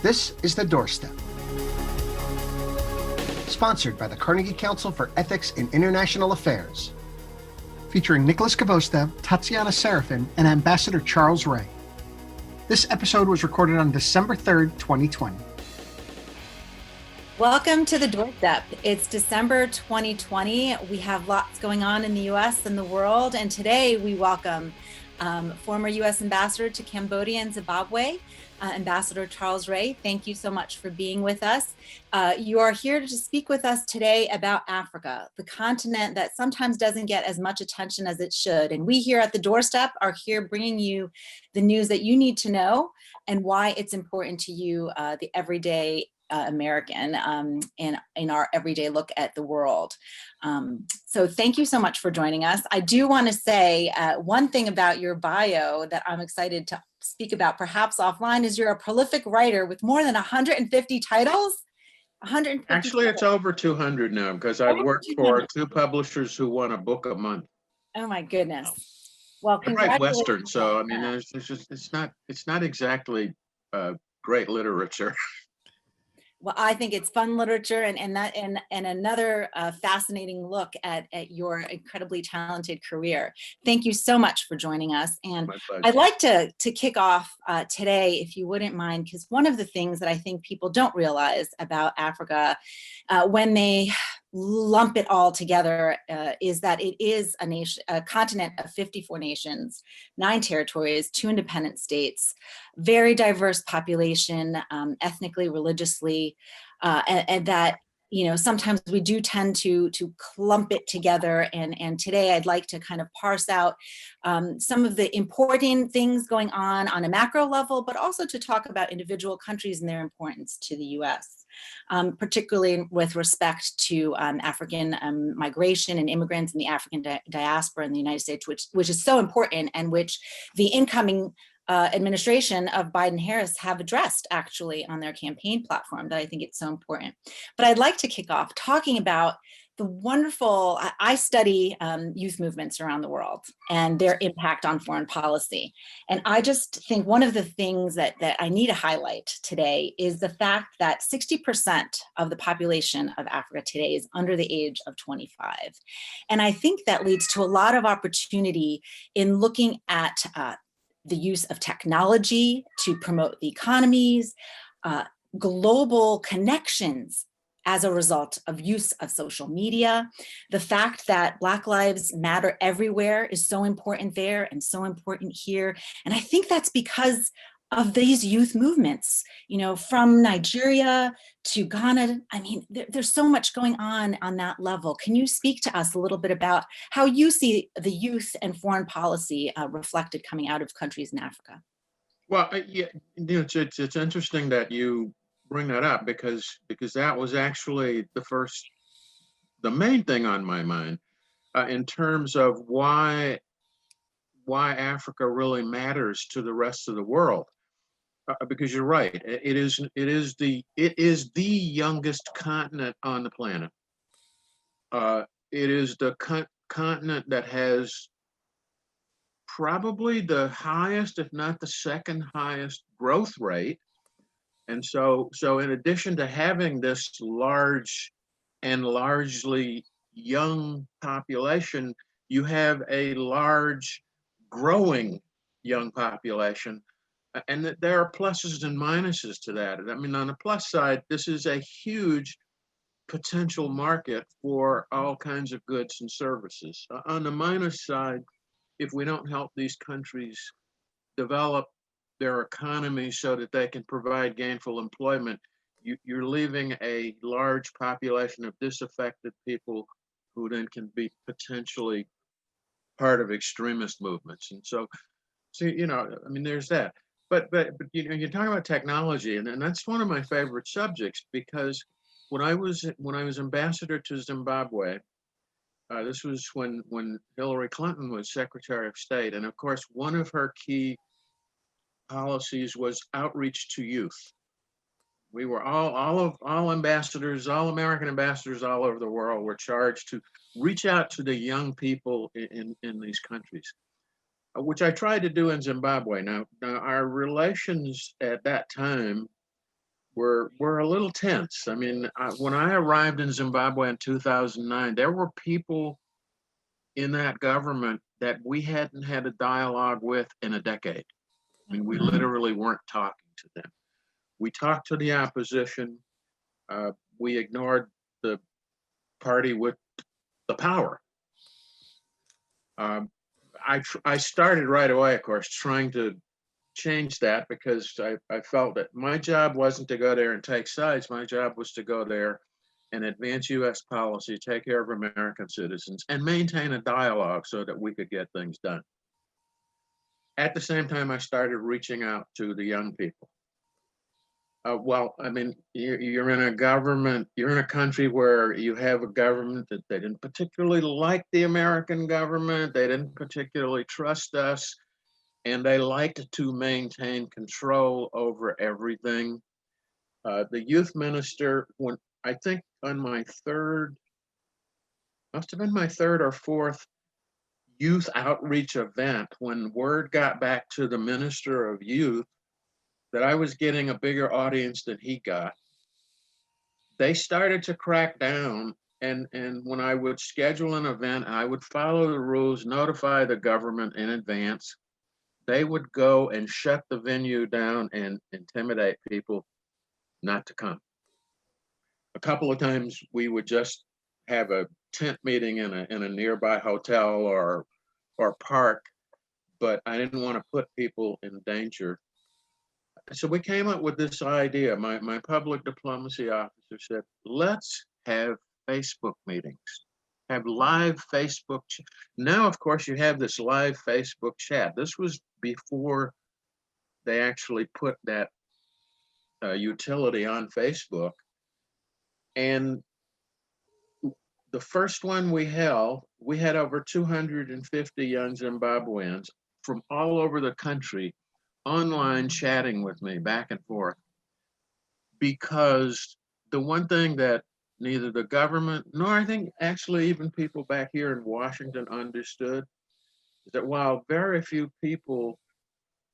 This is the Doorstep, sponsored by the Carnegie Council for Ethics in International Affairs, featuring Nikolas Gvosdev, Tatiana, Serafin, and Ambassador Charles Ray. This episode was recorded on December 3rd, 2020. Welcome to the Doorstep. It's December 2020. We have lots going on in the U.S. and the world, and today we welcome former U.S. Ambassador to Cambodia and Zimbabwe, Ambassador Charles Ray. Thank you so much for being with us. You are here to speak with us today about Africa, the continent that sometimes doesn't get as much attention as it should. And we here at the Doorstep are here bringing you the news that you need to know and why it's important to you, the everyday American, in our everyday look at the world. So thank you so much for joining us. I do want to say one thing about your bio that I'm excited to speak about perhaps offline is you're a prolific writer with more than 150 titles. 150 Actually, titles. it's over 200 now because I worked for two publishers who won a book a month. Oh my goodness. Well, I write Western, so I mean, it's not exactly great literature. Well, I think it's fun literature and another fascinating look at your incredibly talented career. Thank you so much for joining us. And I'd like to kick off today, if you wouldn't mind, because one of the things that I think people don't realize about Africa when they lump it all together is that it is a continent of 54 nations, 9 territories, 2 independent states, very diverse population, ethnically, religiously, and that, you know, sometimes we do tend to clump it together. And today I'd like to kind of parse out some of the important things going on a macro level, but also to talk about individual countries and their importance to the U.S. Particularly with respect to African migration and immigrants in the African diaspora in the United States, which is so important and which the incoming administration of Biden-Harris have addressed actually on their campaign platform, that I think it's so important. But I'd like to kick off talking about the wonderful, I study youth movements around the world and their impact on foreign policy. And I just think one of the things that I need to highlight today is the fact that 60% of the population of Africa today is under the age of 25. And I think that leads to a lot of opportunity in looking at the use of technology to promote the economies, global connections as a result of use of social media. The fact that Black Lives Matter everywhere is so important there and so important here. And I think that's because of these youth movements, you know, from Nigeria to Ghana. I mean, there's so much going on that level. Can you speak to us a little bit about how you see the youth and foreign policy reflected coming out of countries in Africa? Well, yeah, you know, it's interesting that you bring that up because that was actually the main thing on my mind in terms of why Africa really matters to the rest of the world. Because you're right, it is the youngest continent on the planet. It is the continent that has probably the highest, if not the second highest, growth rate. And so in addition to having this large and largely young population, you have a large growing young population. And there are pluses and minuses to that. I mean, on the plus side, this is a huge potential market for all kinds of goods and services. On the minus side, if we don't help these countries develop their economies so that they can provide gainful employment, you're leaving a large population of disaffected people who then can be potentially part of extremist movements. And so you know, I mean, there's that. But you know, you're talking about technology, and that's one of my favorite subjects because when I was ambassador to Zimbabwe, this was when Hillary Clinton was Secretary of State, and of course, one of her key policies was outreach to youth. We were all ambassadors, all American ambassadors all over the world were charged to reach out to the young people in these countries, which I tried to do in Zimbabwe. Now our relations at that time were a little tense. I mean, when I arrived in Zimbabwe in 2009, there were people in that government that we hadn't had a dialogue with in a decade. I mean, we literally weren't talking to them. We talked to the opposition. We ignored the party with the power. I started right away, of course, trying to change that, because I felt that my job wasn't to go there and take sides. My job was to go there and advance U.S. policy, take care of American citizens, and maintain a dialogue so that we could get things done. At the same time, I started reaching out to the young people. Well, I mean, you're in a government, you're in a country where you have a government that they didn't particularly like the American government, they didn't particularly trust us, and they liked to maintain control over everything. The youth minister, when I think on my must have been my third or fourth youth outreach event, when word got back to the minister of youth that I was getting a bigger audience than he got, they started to crack down. And when I would schedule an event, I would follow the rules, notify the government in advance. They would go and shut the venue down and intimidate people not to come. A couple of times we would just have a tent meeting in a nearby hotel or park, but I didn't want to put people in danger. So we came up with this idea. My public diplomacy officer said, let's have Facebook meetings, have live Facebook. Now, of course, you have this live Facebook chat. This was before they actually put that utility on Facebook. And the first one we held, we had over 250 young Zimbabweans from all over the country online chatting with me back and forth, because the one thing that neither the government nor I think actually even people back here in Washington understood is that while very few people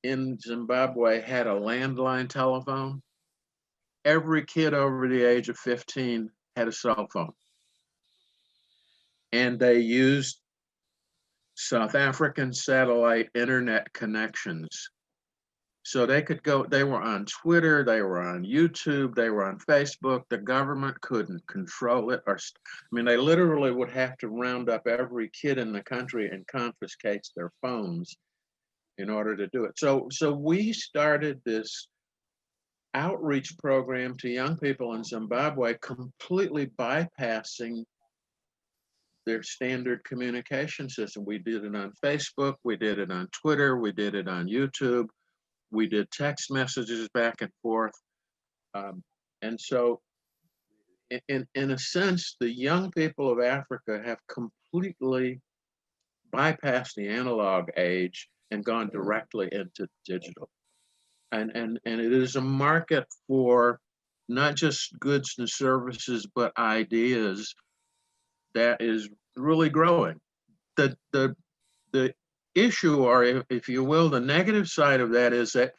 in Zimbabwe had a landline telephone, every kid over the age of 15 had a cell phone. And they used South African satellite internet connections. So they could go, they were on Twitter, they were on YouTube, they were on Facebook. The government couldn't control it. I mean, they literally would have to round up every kid in the country and confiscate their phones in order to do it. So we started this outreach program to young people in Zimbabwe, completely bypassing their standard communication system. We did it on Facebook, we did it on Twitter, we did it on YouTube. We did text messages back and forth. And so in a sense, the young people of Africa have completely bypassed the analog age and gone directly into digital. And it is a market for not just goods and services, but ideas that is really growing. The issue, or if you will, the negative side of that is that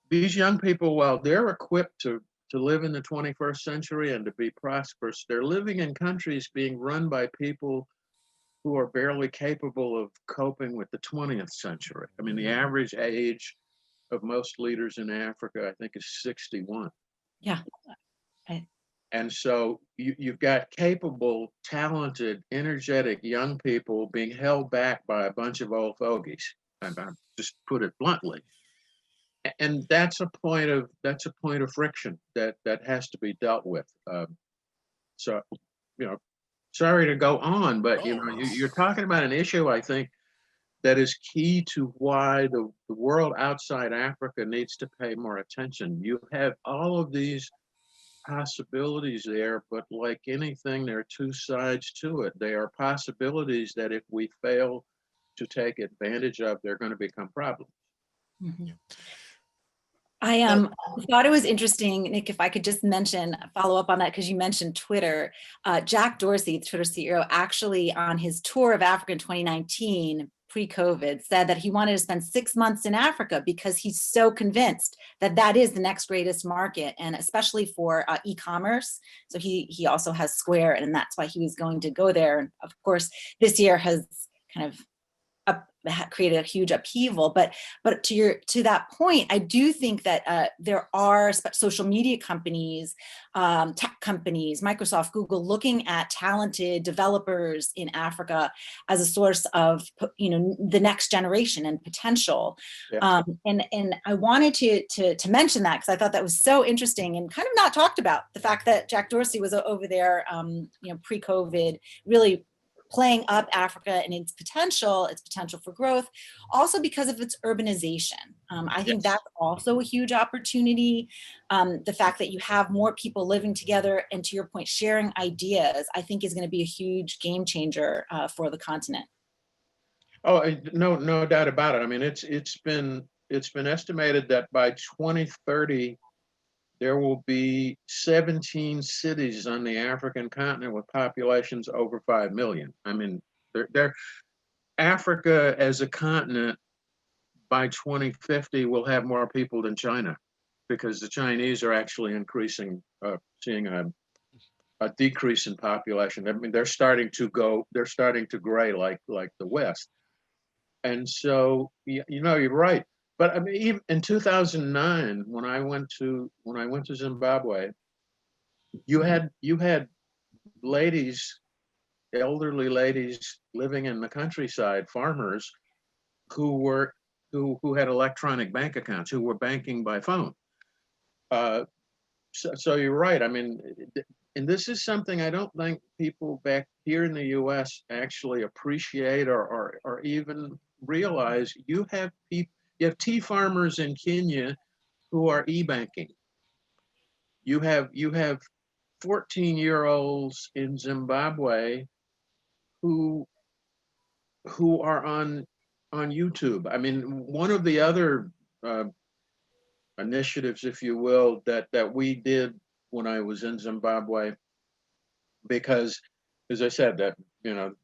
these young people, while they're equipped to live in the 21st century and to be prosperous, they're living in countries being run by people who are barely capable of coping with the 20th century. I mean, the average age of most leaders in Africa, I think, is 61. Yeah. And so you've got capable, talented, energetic young people being held back by a bunch of old fogies. I just put it bluntly. And that's a point of friction that has to be dealt with. So, sorry to go on, but you're talking about an issue, I think, that is key to why the world outside Africa needs to pay more attention. You have all of these possibilities there, but like anything, there are two sides to it. They are possibilities that if we fail to take advantage of, they're going to become problems. Mm-hmm. I thought it was interesting, Nick, if I could just follow up on that, because you mentioned Twitter. Jack Dorsey, the Twitter CEO, actually on his tour of Africa in 2019, pre-COVID, said that he wanted to spend 6 months in Africa because he's so convinced that that is the next greatest market, and especially for e-commerce. So he also has Square, and that's why he was going to go there. And of course, this year has kind of created a huge upheaval, but to that point, I do think that there are social media companies, tech companies, Microsoft, Google, looking at talented developers in Africa as a source of, the next generation and potential. Yeah. And I wanted to mention that because I thought that was so interesting and kind of not talked about, the fact that Jack Dorsey was over there, pre-COVID, really playing up Africa and its potential for growth, also because of its urbanization. I think that's also a huge opportunity. The fact that you have more people living together and, to your point, sharing ideas, I think is going to be a huge game changer for the continent. Oh, no doubt about it. I mean, it's been estimated that by 2030, there will be 17 cities on the African continent with populations over 5 million. I mean, Africa as a continent by 2050 will have more people than China, because the Chinese are actually seeing a decrease in population. I mean, they're starting to gray like the West. And so, you're right. But I mean, even in 2009, when I went to Zimbabwe, you had elderly ladies living in the countryside, farmers who had electronic bank accounts, who were banking by phone. So you're right. I mean, and this is something I don't think people back here in the U.S. actually appreciate or even realize. You have tea farmers in Kenya who are e-banking. You have 14-year-olds in Zimbabwe who are on YouTube. I mean, one of the other initiatives, if you will, that we did when I was in Zimbabwe, because, as I said, that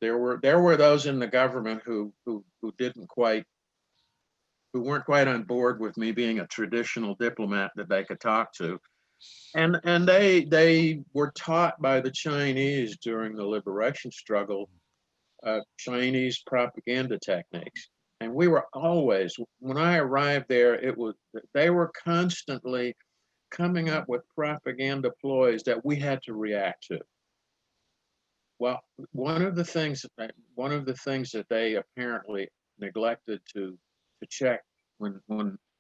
there were those in the government who weren't quite on board with me being a traditional diplomat that they could talk to. And they were taught by the Chinese during the liberation struggle Chinese propaganda techniques. And we were always, when I arrived there, they were constantly coming up with propaganda ploys that we had to react to. Well, one of the things that they apparently neglected to check when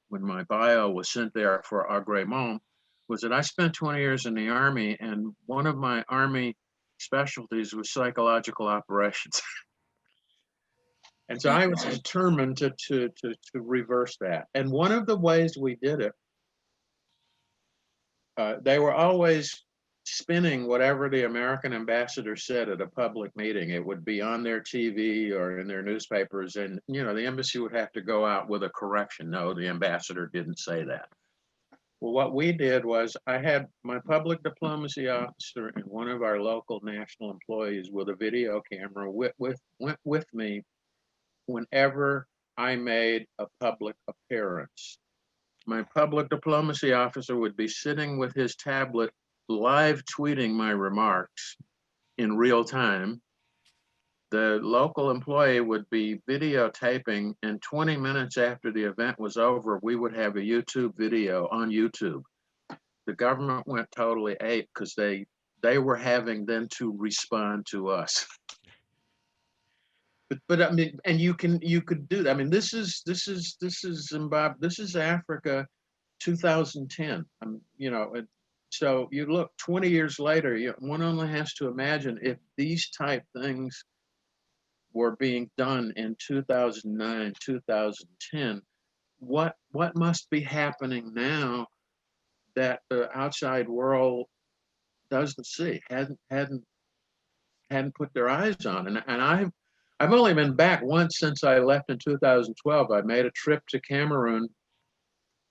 my bio was sent there for agrément was that I spent 20 years in the Army, and one of my Army specialties was psychological operations. And so I was determined to reverse that. And one of the ways we did it, they were always spinning whatever the American ambassador said at a public meeting. It would be on their TV or in their newspapers, and the embassy would have to go out with a correction. No, the ambassador didn't say that. Well, what we did was I had my public diplomacy officer and one of our local national employees with a video camera went with me whenever I made a public appearance. My public diplomacy officer would be sitting with his tablet live tweeting my remarks in real time. The local employee would be videotaping, and 20 minutes after the event was over, we would have a YouTube video on YouTube. The government went totally ape because they were having then to respond to us. But I mean, and you could do that. I mean, this is Zimbabwe. This is Africa, 2010. So you look 20 years later. One only has to imagine if these type things were being done in 2009, 2010. What must be happening now that the outside world doesn't see, hadn't put their eyes on? And I've only been back once since I left in 2012. I made a trip to Cameroon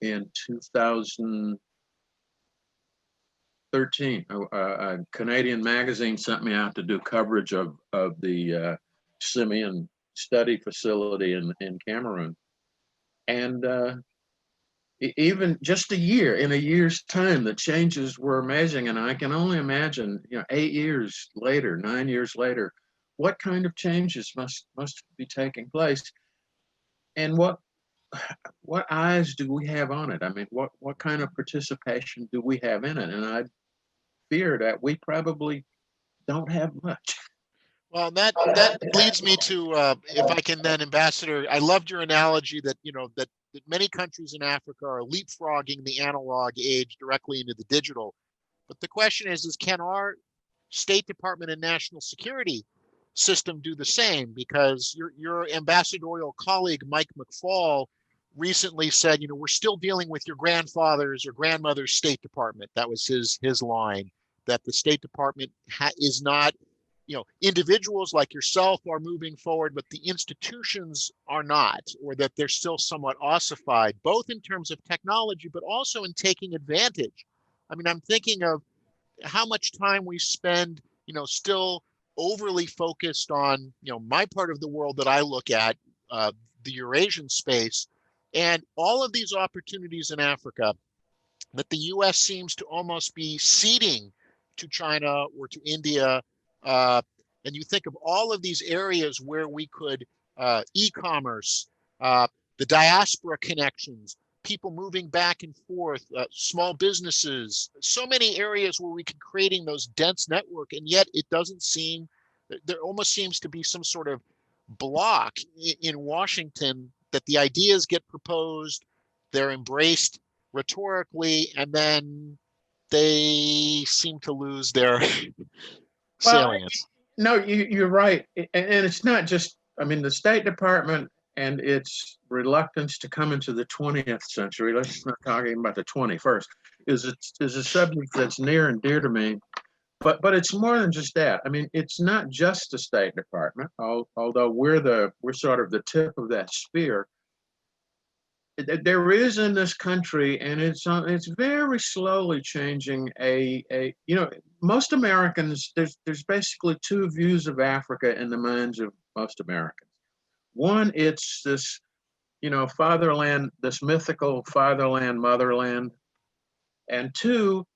in 2013. A Canadian magazine sent me out to do coverage of the Simian study facility in Cameroon. And even just in a year's time, the changes were amazing. And I can only imagine, 8 years later, 9 years later, what kind of changes must be taking place, and what eyes do we have on it? I mean, what kind of participation do we have in it? And I fear that we probably don't have much. Well, that leads me to, if I can then, Ambassador, I loved your analogy that, that many countries in Africa are leapfrogging the analog age directly into the digital. But the question is can our State Department and national security system do the same? Because your ambassadorial colleague, Mike McFaul, recently said, we're still dealing with your grandfather's or grandmother's State Department. That was his line, that the State Department is not, individuals like yourself are moving forward, but the institutions are not, or that they're still somewhat ossified, both in terms of technology, but also in taking advantage. I mean, I'm thinking of how much time we spend, still overly focused on, my part of the world that I look at, the Eurasian space, and all of these opportunities in Africa that the US seems to almost be ceding to China or to India. And you think of all of these areas where we could, e-commerce, the diaspora connections, people moving back and forth, small businesses, so many areas where we could creating those dense network, and yet it doesn't seem, there almost seems to be some sort of block in Washington that the ideas get proposed, they're embraced rhetorically, and then they seem to lose their salience. No, you're right. And it's not just, the State Department and its reluctance to come into the 20th century, let's not talking about the 21st, is a subject that's near and dear to me. But it's more than just that. It's not just the State Department, although we're sort of the tip of that spear. There is in this country, and it's very slowly changing. Most Americans, there's basically two views of Africa in the minds of most Americans. One, it's this, fatherland, this mythical fatherland, motherland, and two,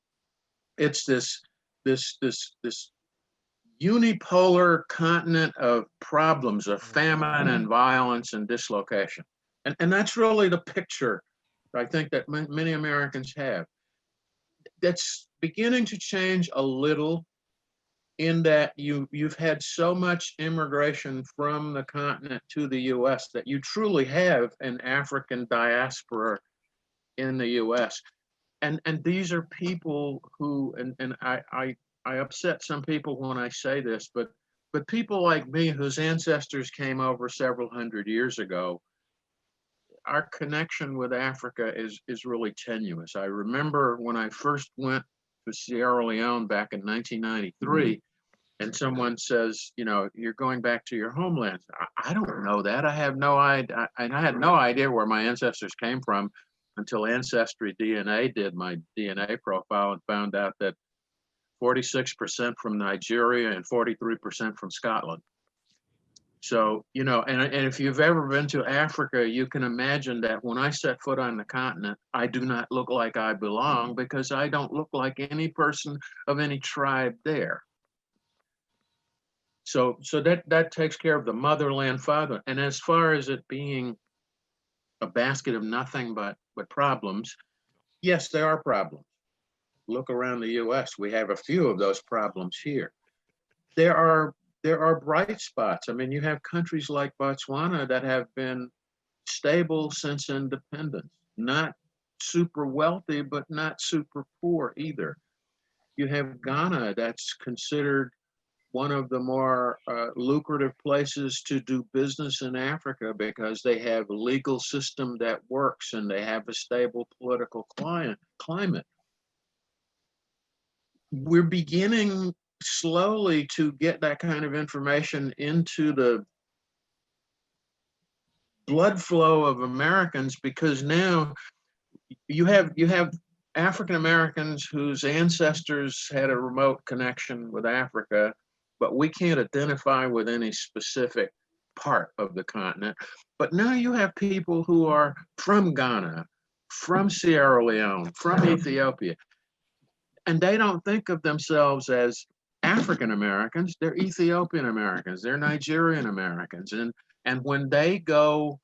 it's this unipolar continent of problems, of famine and violence and dislocation. And that's really the picture I think that many Americans have. That's beginning to change a little in that you've had so much immigration from the continent to the US that you truly have an African diaspora in the US. And these are people who, and I upset some people when I say this, but people like me whose ancestors came over several hundred years ago, our connection with Africa is really tenuous. I remember when I first went to Sierra Leone back in 1993, and someone says, you're going back to your homeland. I don't know that. I have no idea. I had no idea where my ancestors came from until Ancestry DNA did my DNA profile and found out that 46% from Nigeria and 43% from Scotland. So, and if you've ever been to Africa, you can imagine that when I set foot on the continent, I do not look like I belong because I don't look like any person of any tribe there. So that takes care of the motherland, father. And as far as it being a basket of nothing but problems, yes, there are problems. Look around the US, we have a few of those problems here. There are bright spots. You have countries like Botswana that have been stable since independence, not super wealthy, but not super poor either. You have Ghana that's considered one of the more lucrative places to do business in Africa because they have a legal system that works and they have a stable political climate. We're beginning slowly to get that kind of information into the blood flow of Americans, because now you have African Americans whose ancestors had a remote connection with Africa, but we can't identify with any specific part of the continent. But now you have people who are from Ghana, from Sierra Leone, from Ethiopia, and they don't think of themselves as African Americans. They're Ethiopian Americans, they're Nigerian Americans. And when they go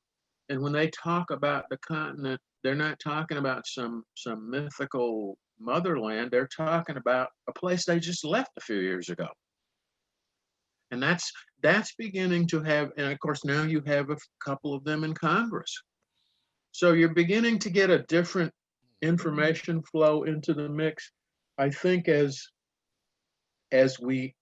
and when they talk about the continent, they're not talking about some mythical motherland. They're talking about a place they just left a few years ago. And that's beginning to have, and of course now you have a couple of them in Congress. So you're beginning to get a different information flow into the mix. I think as we,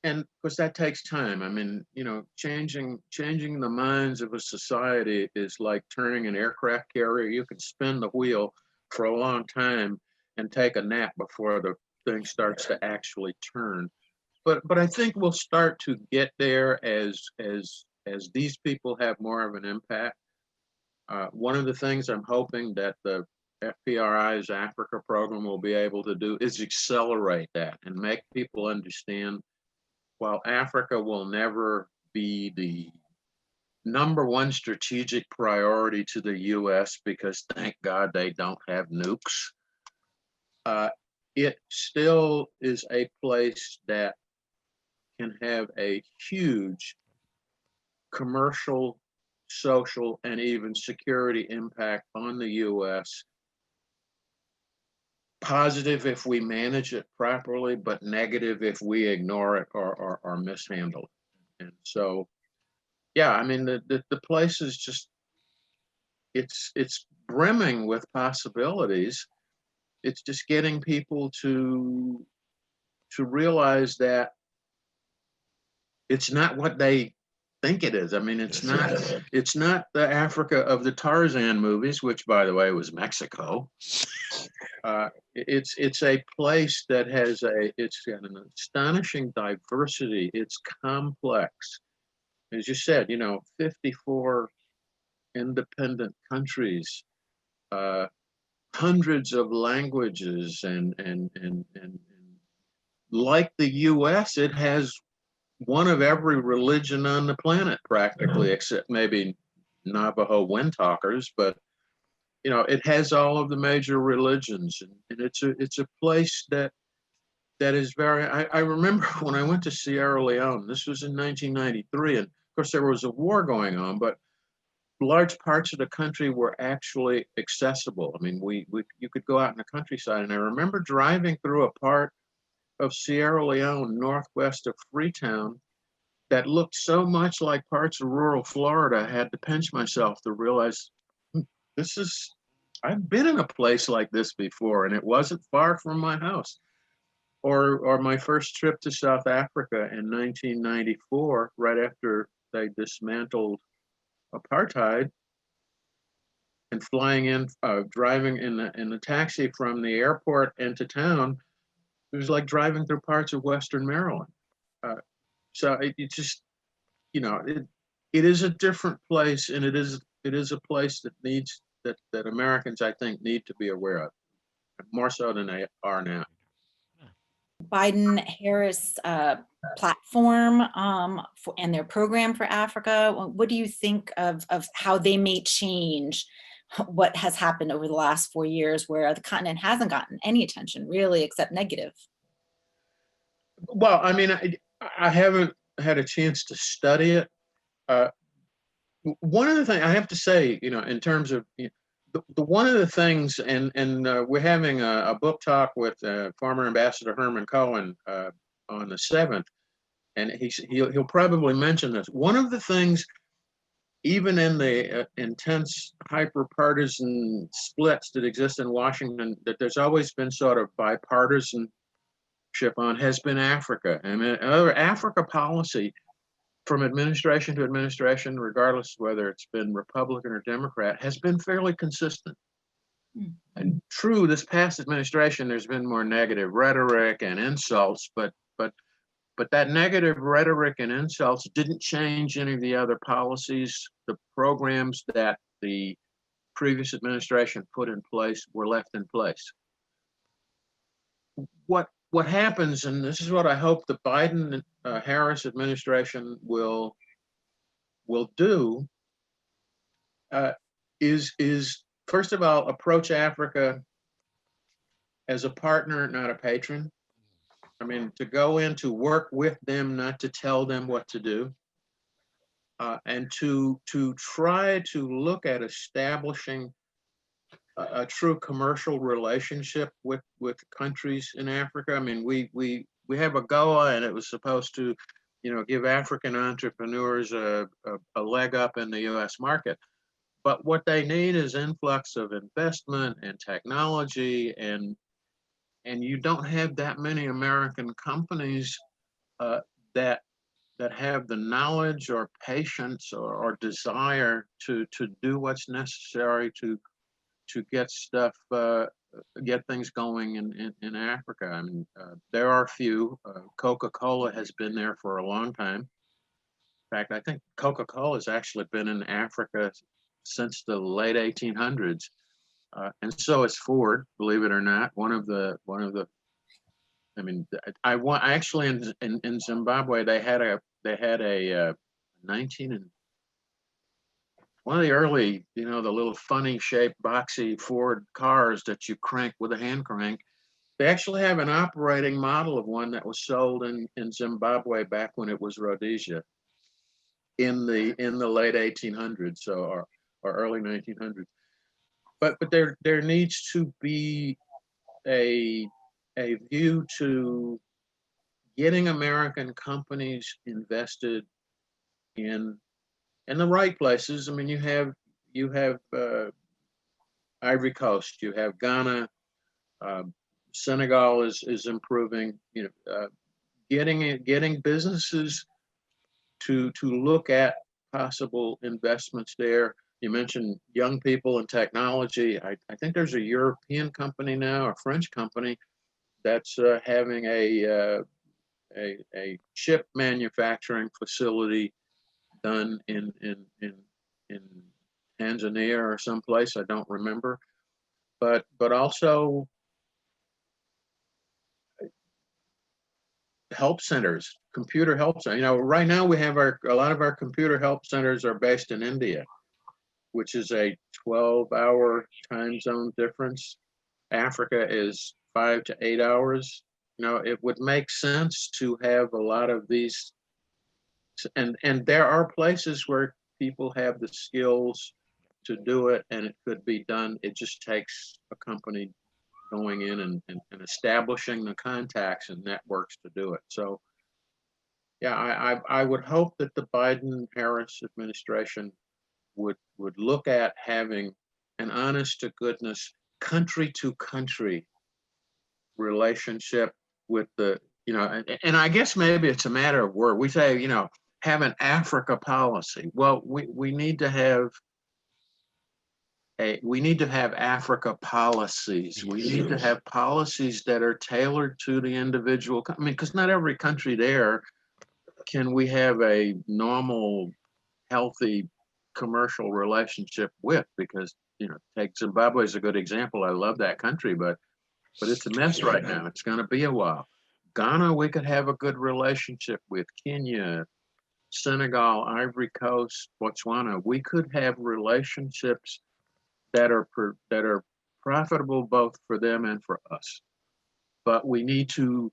and of course that takes time. I mean, you know, changing the minds of a society is like turning an aircraft carrier. You can spin the wheel for a long time and take a nap before the thing starts to actually turn. But I think we'll start to get there as these people have more of an impact. One of the things I'm hoping that the FPRI's Africa program will be able to do is accelerate that and make people understand, while Africa will never be the #1 strategic priority to the US, because thank God they don't have nukes, it still is a place that can have a huge commercial, social, and even security impact on the US. Positive if we manage it properly, but negative if we ignore it or mishandle it. And so, yeah, I mean, the place is just, it's brimming with possibilities. It's just getting people to realize that it's not what they think it is. I mean, it's not the Africa of the Tarzan movies, which, by the way, was Mexico. It's a place that has it's got an astonishing diversity. It's complex. As you said, you know, 54 independent countries, hundreds of languages, and like the US, it has one of every religion on the planet practically, except maybe Navajo wind talkers, but you know, it has all of the major religions, and it's a place that is very. I remember when I went to Sierra Leone. This was in 1993, and of course there was a war going on, but large parts of the country were actually accessible. I mean, you could go out in the countryside, and I remember driving through a part of Sierra Leone northwest of Freetown that looked so much like parts of rural Florida. I had to pinch myself to realize I've been in a place like this before, and it wasn't far from my house. Or my first trip to South Africa in 1994, right after they dismantled apartheid, and flying in, driving in the taxi from the airport into town, it was like driving through parts of Western Maryland. So it just, you know, it is a different place, and it is a place that needs that Americans, I think, need to be aware of, more so than they are now. Biden-Harris platform and their program for Africa. What do you think of how they may change what has happened over the last 4 years, where the continent hasn't gotten any attention really, except negative? Well, I mean, I haven't had a chance to study it. One of the things I have to say, you know, in terms of the one of the things, and we're having a book talk with former Ambassador Herman Cohen on the 7th, and he'll probably mention this. One of the things, even in the intense hyper-partisan splits that exist in Washington, that there's always been sort of bipartisanship on, has been Africa. And Africa policy, from administration to administration, regardless of whether it's been Republican or Democrat, has been fairly consistent. Mm-hmm. And true, this past administration, there's been more negative rhetoric and insults, but that negative rhetoric and insults didn't change any of the other policies. The programs that the previous administration put in place were left in place. What happens, and this is what I hope the Biden-Harris administration will will do is first of all approach Africa as a partner, not a patron. I mean, to go in to work with them, not to tell them what to do, and to try to look at establishing a true commercial relationship with countries in Africa. I mean, we have AGOA, and it was supposed to, give African entrepreneurs a leg up in the U.S. market. But what they need is influx of investment and technology, and you don't have that many American companies that have the knowledge or patience or desire to do what's necessary to get stuff, get things going in Africa. I mean, there are few. Coca-Cola has been there for a long time. In fact, I think Coca-Cola has actually been in Africa since the late 1800s, and so is Ford. Believe it or not, one of the. I mean, I actually in Zimbabwe they had a 19 and one of the early, the little funny shaped boxy Ford cars that you crank with a hand crank. They actually have an operating model of one that was sold in Zimbabwe back when it was Rhodesia in the late 1800s, or early 1900s. But there needs to be a view to getting American companies invested in the right places. I mean, you have Ivory Coast, you have Ghana, Senegal is improving. Getting businesses to look at possible investments there. You mentioned young people and technology. I think there's a European company now, a French company, that's having a chip manufacturing facility done in Tanzania or someplace, I don't remember, but also help centers, computer help centers. Right now we have a lot of our computer help centers are based in India, which is a 12-hour time zone difference. Africa is 5 to 8 hours. It would make sense to have a lot of these, and there are places where people have the skills to do it, and it could be done. It just takes a company going in and establishing the contacts and networks to do it. So, yeah, I would hope that the Biden-Harris administration would look at having an honest to goodness country to country relationship with the, and I guess maybe it's a matter of word. We say, have an Africa policy. Well, we need to have Africa policies. We need to have policies that are tailored to the individual. I mean, because not every country there can we have a normal, healthy commercial relationship with, because, take Zimbabwe as a good example. I love that country, but it's a mess right now. It's going to be a while. Ghana, we could have a good relationship with. Kenya, Senegal, Ivory Coast, Botswana. We could have relationships that are profitable both for them and for us. But we need to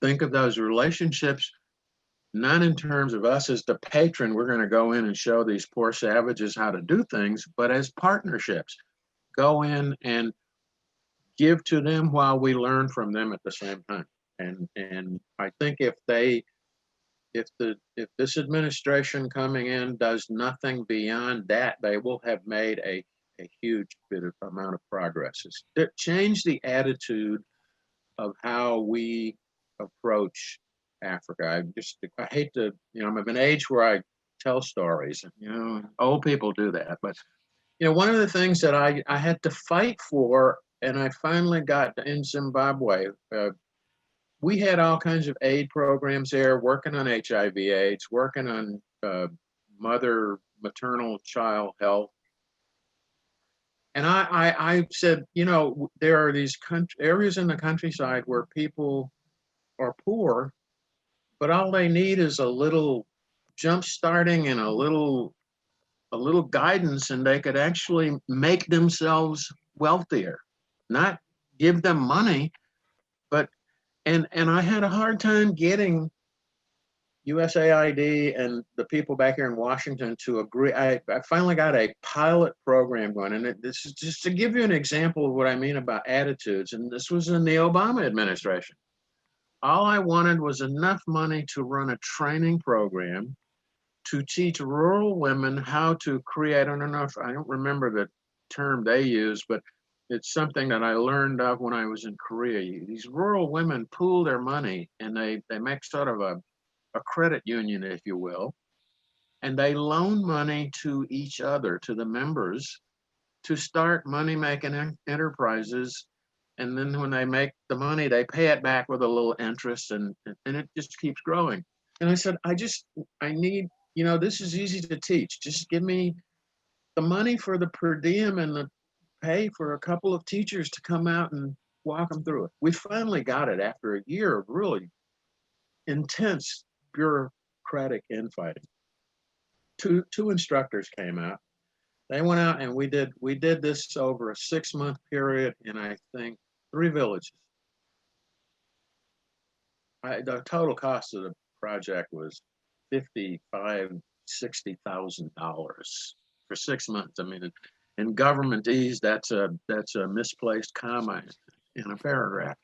think of those relationships not in terms of us as the patron, we're going to go in and show these poor savages how to do things, but as partnerships. Go in and give to them while we learn from them at the same time. And I think if this administration coming in does nothing beyond that, they will have made a huge amount of progress. Change the attitude of how we approach Africa. I hate to, I'm of an age where I tell stories. Old people do that, but one of the things that I had to fight for, and I finally got in Zimbabwe. We had all kinds of aid programs there, working on HIV/AIDS, working on maternal child health. And I said, there are these areas in the countryside where people are poor, but all they need is a little jump starting and a little guidance, and they could actually make themselves wealthier, not give them money, but, and I had a hard time getting USAID and the people back here in Washington to agree. I finally got a pilot program going, and this is just to give you an example of what I mean about attitudes. And this was in the Obama administration. All I wanted was enough money to run a training program to teach rural women how to create, I don't remember the term they use, but it's something that I learned of when I was in Korea. These rural women pool their money, and they make sort of a credit union, if you will, and they loan money to each other, to the members, to start money-making enterprises. And then when they make the money, they pay it back with a little interest, and it just keeps growing. And I said, I need, this is easy to teach. Just give me the money for the per diem and the pay for a couple of teachers to come out and walk them through it. We finally got it after a year of really intense bureaucratic infighting. Two instructors came out. They went out, and we did this over a 6-month period in, I think, 3 villages. The total cost of the project was $55,000-$60,000 for 6 months. I mean, in governmentese, that's a misplaced comma in a paragraph.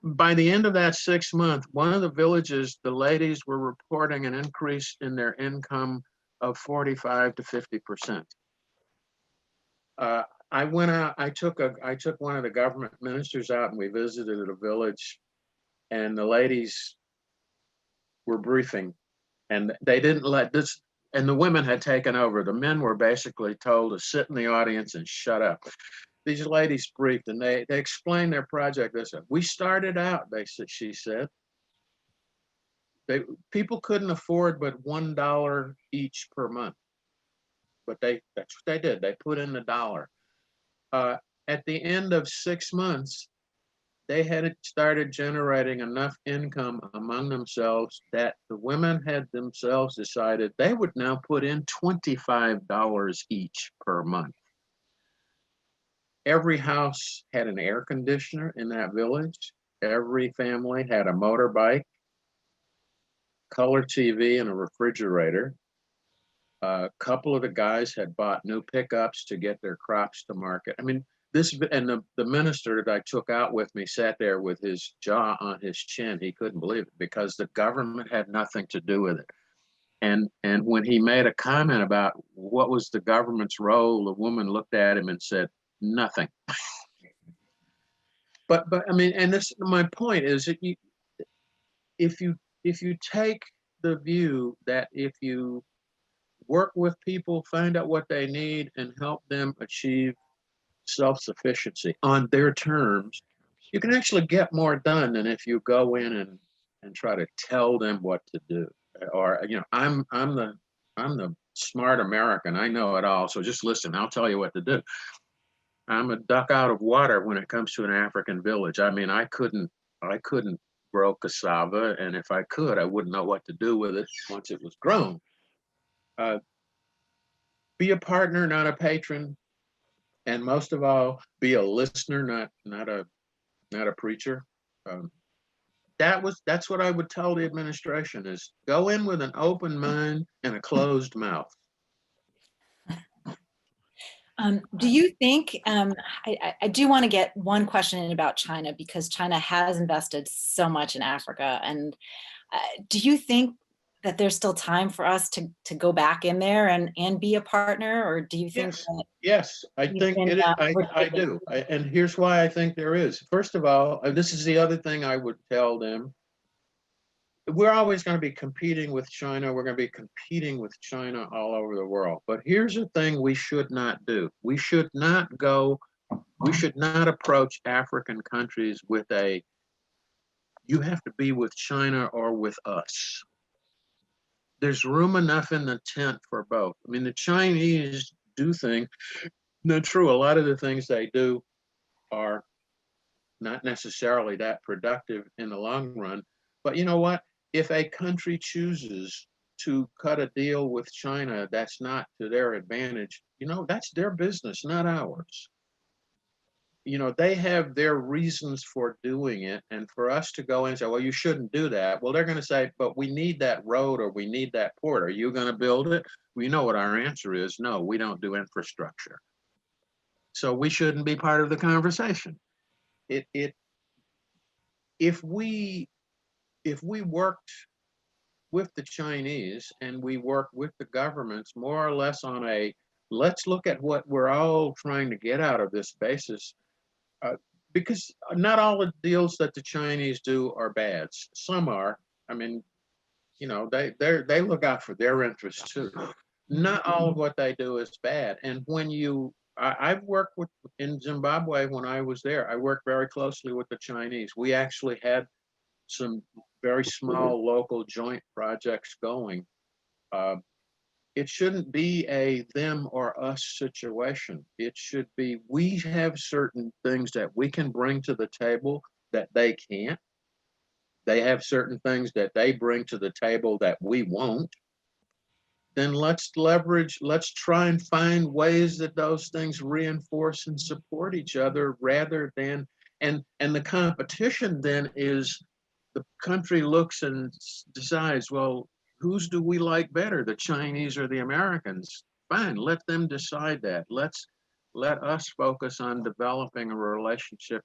By the end of that 6 months, one of the villages, the ladies were reporting an increase in their income of 45 to 50%. I went out, I took one of the government ministers out, and we visited a village, and the ladies were briefing, and they didn't let this, and the women had taken over. The men were basically told to sit in the audience and shut up. These ladies briefed, and they explained their project. They said, we started out, she said, people couldn't afford but $1 each per month. But that's what they did. They put in the dollar. At the end of 6 months, they had started generating enough income among themselves that the women had themselves decided they would now put in $25 each per month. Every house had an air conditioner in that village. Every family had a motorbike, color TV, and a refrigerator. A couple of the guys had bought new pickups to get their crops to market. I mean, the minister that I took out with me sat there with his jaw on his chin. He couldn't believe it, because the government had nothing to do with it. And when he made a comment about what was the government's role, the woman looked at him and said, nothing. But I mean, and this, my point is that if you take the view that if you work with people, find out what they need, and help them achieve self-sufficiency on their terms, you can actually get more done than if you go in and try to tell them what to do. Or, I'm the smart American, I know it all, so just listen, I'll tell you what to do. I'm a duck out of water when it comes to an African village. I mean, I couldn't grow cassava, and if I could, I wouldn't know what to do with it once it was grown. Be a partner, not a patron, and most of all, be a listener, not a preacher. That's what I would tell the administration: is go in with an open mind and a closed mouth. Do you think, I do want to get one question in about China, because China has invested so much in Africa. And do you think that there's still time for us to go back in there and be a partner? Or do you think? Yes, I think it is. I do. And here's why I think there is. First of all, this is the other thing I would tell them. We're always going to be competing with China. We're going to be competing with China all over the world. But here's the thing we should not do. We should not approach African countries with you have to be with China or with us. There's room enough in the tent for both. I mean, the Chinese do things. No, true, a lot of the things they do are not necessarily that productive in the long run. But you know what? if a country chooses to cut a deal with China that's not to their advantage, that's their business, not ours. They have their reasons for doing it. And for us to go in and say, well, you shouldn't do that. Well, they're going to say, but we need that road or we need that port. Are you going to build it? Well, you know what our answer is. No, we don't do infrastructure. So we shouldn't be part of the conversation. If we worked with the Chinese and we worked with the governments more or less on a, let's look at what we're all trying to get out of this basis, because not all the deals that the Chinese do are bad. Some are. I mean, they look out for their interests too. Not all of what they do is bad. And when I've worked in Zimbabwe when I was there, I worked very closely with the Chinese. We actually had some very small local joint projects going. It shouldn't be a them or us situation. It should be, we have certain things that we can bring to the table that they can't. They have certain things that they bring to the table that we won't. Then let's try and find ways that those things reinforce and support each other rather than, and the competition then is the country looks and decides, well, whose do we like better, the Chinese or the Americans? Fine, let them decide that. Let us focus on developing a relationship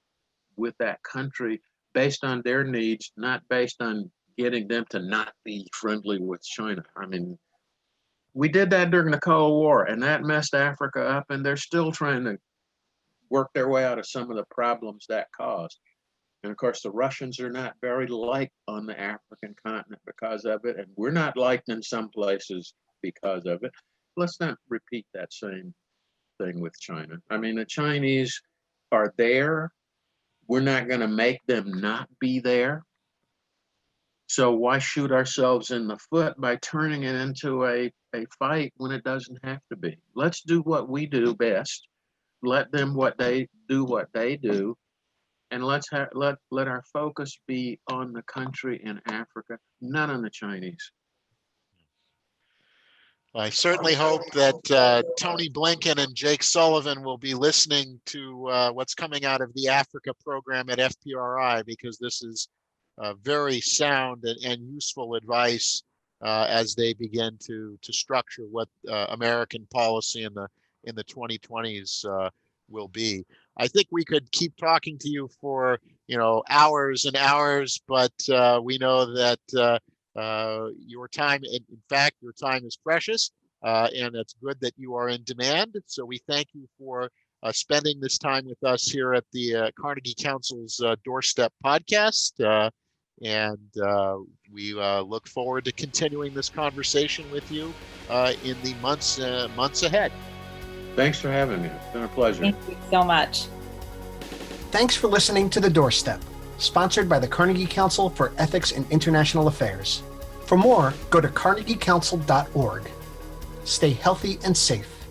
with that country based on their needs, not based on getting them to not be friendly with China. I mean, we did that during the Cold War, and that messed Africa up, and they're still trying to work their way out of some of the problems that caused. And of course, the Russians are not very liked on the African continent because of it, and we're not liked in some places because of it. Let's not repeat that same thing with China. I mean, the Chinese are there. We're not going to make them not be there. So why shoot ourselves in the foot by turning it into a fight when it doesn't have to be? Let's do what we do best. Let them do what they do. And let our focus be on the country in Africa, not on the Chinese. I certainly hope that Tony Blinken and Jake Sullivan will be listening to what's coming out of the Africa program at FPRI, because this is very sound and useful advice as they begin to structure what American policy in the 2020s will be. I think we could keep talking to you for hours and hours, but we know that your time, in fact, your time is precious, and it's good that you are in demand. So we thank you for spending this time with us here at the Carnegie Council's Doorstep podcast. And we look forward to continuing this conversation with you in the months ahead. Thanks for having me. It's been a pleasure. Thank you so much. Thanks for listening to The Doorstep, sponsored by the Carnegie Council for Ethics in International Affairs. For more, go to carnegiecouncil.org. Stay healthy and safe.